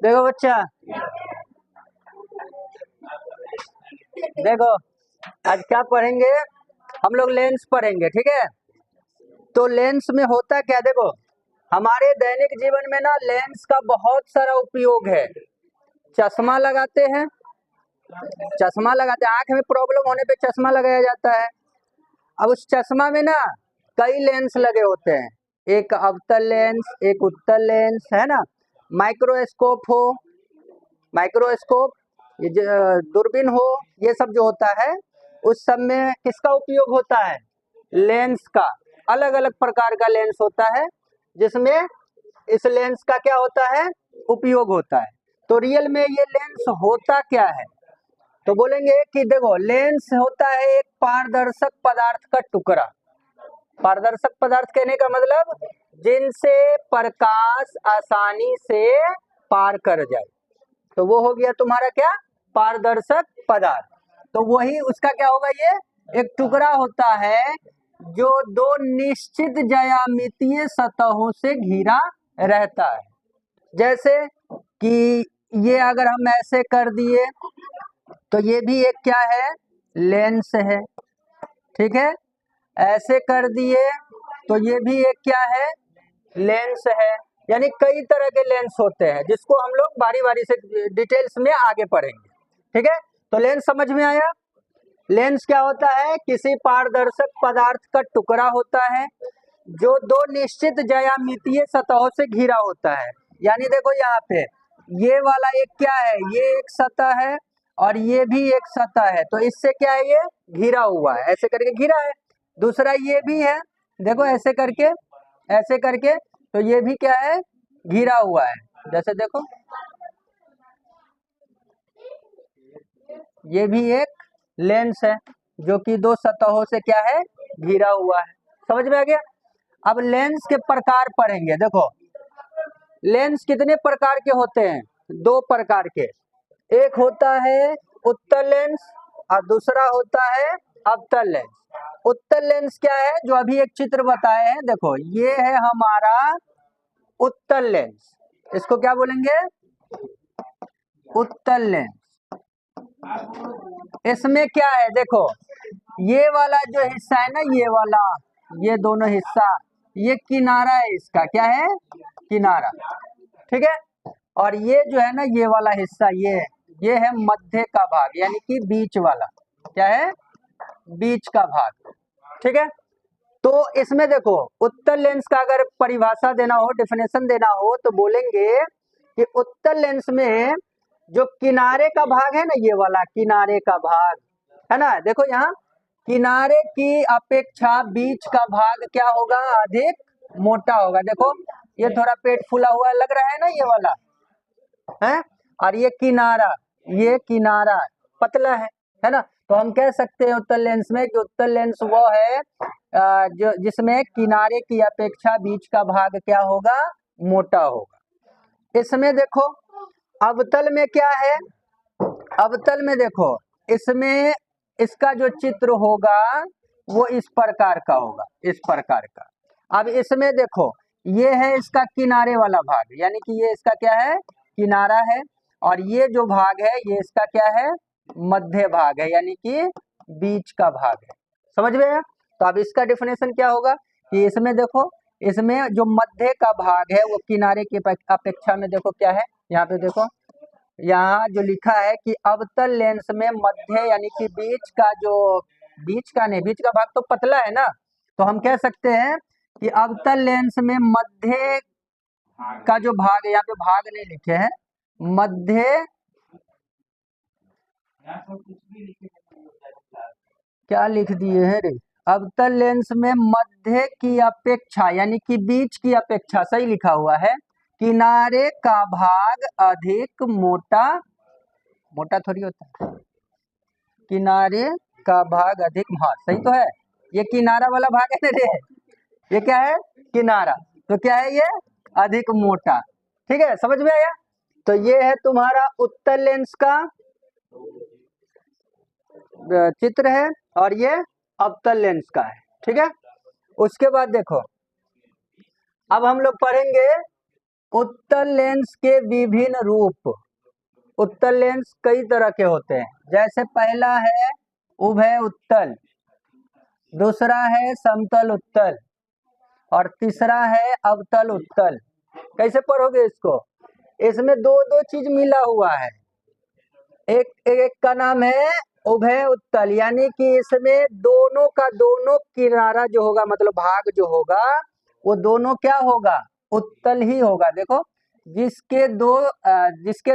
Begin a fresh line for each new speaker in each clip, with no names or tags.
देखो बच्चा, देखो आज क्या पढ़ेंगे हम लोग, लेंस पढ़ेंगे, ठीक है। तो लेंस में होता क्या, देखो हमारे दैनिक जीवन में ना लेंस का बहुत सारा उपयोग है। चश्मा लगाते हैं, आंख में प्रॉब्लम होने पे चश्मा लगाया जाता है। अब उस चश्मा में ना कई लेंस लगे होते हैं, एक अवतल लेंस, एक उत्तल लेंस, है ना। माइक्रोस्कोप हो, माइक्रोस्कोप, ये दूरबीन हो, ये सब जो होता है उस सब में किसका उपयोग होता है, लेंस का। अलग अलग प्रकार का लेंस होता है जिसमें इस लेंस का क्या होता है, उपयोग होता है। तो रियल में ये लेंस होता क्या है, तो बोलेंगे कि देखो लेंस होता है एक पारदर्शक पदार्थ का टुकड़ा। पारदर्शक पदार्थ कहने का मतलब जिनसे प्रकाश आसानी से पार कर जाए, तो वो हो गया तुम्हारा क्या, पारदर्शक पदार्थ। तो वही उसका क्या होगा, ये एक टुकड़ा होता है जो दो निश्चित ज्यामितीय सतहों से घिरा रहता है। जैसे कि ये अगर हम ऐसे कर दिए तो ये भी एक क्या है, लेंस है, ठीक है। ऐसे कर दिए तो ये भी एक क्या है, लेंस है। यानी कई तरह के लेंस होते हैं जिसको हम लोग बारी बारी से डिटेल्स में आगे पढ़ेंगे, ठीक है। तो लेंस समझ में आया। लेंस क्या होता है, किसी पारदर्शक पदार्थ का टुकड़ा होता है जो दो निश्चित ज्यामितीय सतहों से घिरा होता है। यानी देखो यहाँ पे ये वाला एक क्या है, ये एक सतह है और ये भी एक सतह है, तो इससे क्या है, ये घिरा हुआ है, ऐसे करके घिरा है। दूसरा ये भी है, देखो ऐसे करके, ऐसे करके, तो ये भी क्या है, घिरा हुआ है। जैसे देखो ये भी एक लेंस है जो कि दो सतहों से क्या है, घिरा हुआ है। समझ में आ गया। अब लेंस के प्रकार पढ़ेंगे। देखो लेंस कितने प्रकार के होते हैं, दो प्रकार के। एक होता है उत्तल लेंस और दूसरा होता है अवतल लेंस। उत्तल लेंस क्या है, जो अभी एक चित्र बताए हैं, देखो ये है हमारा उत्तल लेंस। इसको क्या बोलेंगे, उत्तल लेंस। इसमें क्या है, देखो ये वाला जो हिस्सा है ना, ये वाला, ये दोनों हिस्सा, ये किनारा है इसका, क्या है, किनारा, ठीक है। और ये जो है ना, ये वाला हिस्सा, ये है मध्य का भाग, यानी कि बीच वाला, क्या है, बीच का भाग, ठीक है। तो इसमें देखो उत्तल लेंस का अगर परिभाषा देना हो, डेफिनेशन देना हो, तो बोलेंगे कि उत्तल लेंस में जो किनारे का भाग है ना, ये वाला किनारे का भाग है ना, देखो यहाँ किनारे की अपेक्षा बीच का भाग क्या होगा, अधिक मोटा होगा। देखो ये थोड़ा पेट फूला हुआ लग रहा है ना, ये वाला है, और ये किनारा पतला है ना। तो हम कह सकते हैं उत्तल लेंस में कि उत्तल लेंस वो है जो जिसमें किनारे की अपेक्षा बीच का भाग क्या होगा, मोटा होगा। इसमें देखो अवतल में क्या है, अवतल में देखो इसमें इसका जो चित्र होगा वो इस प्रकार का होगा, इस प्रकार का। अब इसमें देखो ये है इसका किनारे वाला भाग, यानी कि ये इसका क्या है, किनारा है, और ये जो भाग है ये इसका क्या है, मध्य भाग है, यानी कि बीच का भाग है। समझ में आया। तो अब इसका डेफिनेशन क्या होगा कि इसमें देखो, इसमें जो मध्य का भाग है वो किनारे की अपेक्षा में देखो क्या है, यहाँ पे देखो, यहाँ जो लिखा है कि अवतल लेंस में मध्य यानी कि बीच का जो, बीच का नहीं, बीच का भाग तो पतला है ना, तो हम कह सकते हैं कि अवतल लेंस में मध्य का जो भाग है, यहाँ पे भाग नहीं लिखे हैं, मध्य क्या लिख दिए हैं रे, अवतल लेंस में मध्य की अपेक्षा यानी कि बीच की अपेक्षा, सही लिखा हुआ है, किनारे का भाग अधिक मोटा, मोटा थोड़ी होता है, किनारे का भाग अधिक, हाँ सही तो है, ये किनारा वाला भाग है ना रे, ये क्या है, किनारा, तो क्या है, ये अधिक मोटा, ठीक है। समझ में आया। तो ये है तुम्हारा उत्तल लेंस का चित्र है और ये अवतल लेंस का है, ठीक है। उसके बाद देखो अब हम लोग पढ़ेंगे उत्तल लेंस के विभिन्न रूप। उत्तल लेंस कई तरह के होते हैं, जैसे पहला है उभय उत्तल, दूसरा है समतल उत्तल और तीसरा है अवतल उत्तल। कैसे पढ़ोगे इसको? इसमें दो दो चीज मिला हुआ है। एक का नाम है उभय उत्तल, यानी कि इसमें दोनों का दोनों किनारा जो होगा, मतलब भाग जो होगा, वो दोनों क्या होगा? उत्तल ही होगा। देखो, जिसके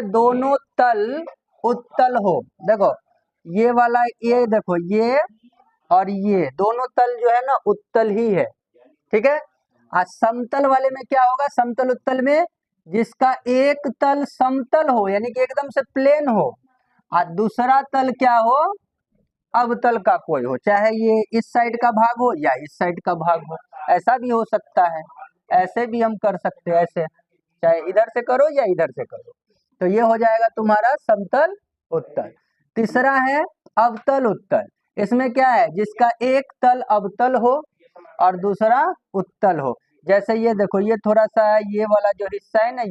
दोनों तल उत्तल हो। देखो ये वाला, ये देखो, ये और ये दोनों तल जो है ना उत्तल ही है, ठीक है। आज समतल वाले में क्या होगा? समतल उत्तल में जिसका एक तल समतल हो, यानी कि एकदम से प्लेन हो, और दूसरा तल क्या हो? अवतल का कोई हो, चाहे ये इस साइड का भाग हो या इस साइड का भाग हो, ऐसा भी हो सकता है। ऐसे भी हम कर सकते हैं, ऐसे चाहे इधर से करो या इधर से करो। तो ये हो जाएगा तुम्हारा समतल उत्तल। तीसरा है अवतल उत्तल। इसमें क्या है? जिसका एक तल अवतल हो और दूसरा उत्तल हो। जैसे ये देखो, ये थोड़ा सा ये वाला जो हिस्सा है ना,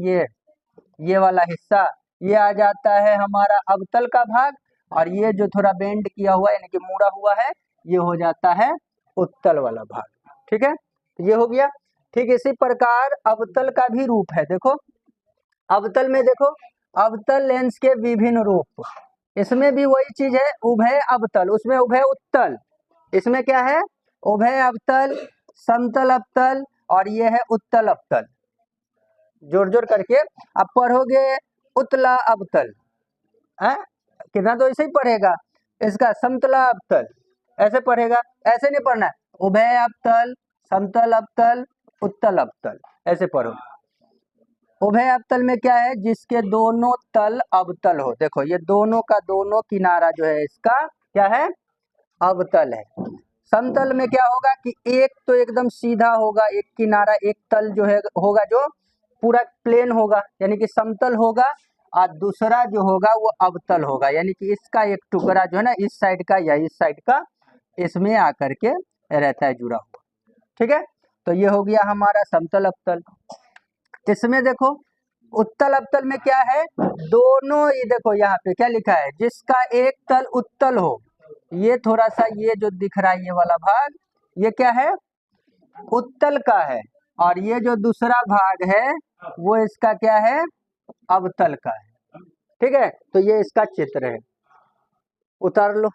ये वाला हिस्सा, ये आ जाता है हमारा अवतल का भाग, और ये जो थोड़ा बेंड किया हुआ है, यानी कि मुड़ा हुआ है, ये हो जाता है उत्तल वाला भाग, ठीक है। तो ये हो गया। ठीक इसी प्रकार अवतल का भी रूप है। देखो अवतल में, देखो अवतल लेंस के विभिन्न रूप। इसमें भी वही चीज है, उभय अवतल, उसमें उभय उत्तल, इसमें क्या है? उभय अवतल, समतल अवतल और ये है उत्तल अवतल। जोड़ जोड़ करके अब पढ़ोगे उत्तला अवतल है कितना, तो ऐसे ही पढ़ेगा। इसका समतला अवतल ऐसे पढ़ेगा, ऐसे नहीं पढ़ना है। उभय अवतल, समतल अवतल, उत्तल अवतल, ऐसे पढ़ो। उभय अवतल में क्या है? जिसके दोनों तल अवतल हो। देखो ये दोनों का दोनों किनारा जो है इसका क्या है? अवतल है। समतल में क्या होगा कि एक तो एकदम सीधा होगा, एक किनारा, एक तल जो है होगा जो पूरा प्लेन होगा, यानी कि समतल होगा, और दूसरा जो होगा वो अवतल होगा, यानी कि इसका एक टुकड़ा जो है ना इस साइड का या इस साइड का इसमें आकर के रहता है जुड़ा हुआ, ठीक है। तो ये हो गया हमारा समतल अवतल। इसमें देखो उत्तल अवतल में क्या है? दोनों, ये देखो यहाँ पे क्या लिखा है? जिसका एक तल उत्तल हो। ये थोड़ा सा ये जो दिख रहा है ये वाला भाग, ये क्या है? उत्तल का है, और ये जो दूसरा भाग है वो इसका क्या है? अवतल का है, ठीक है। तो ये इसका चित्र है, उतार लो।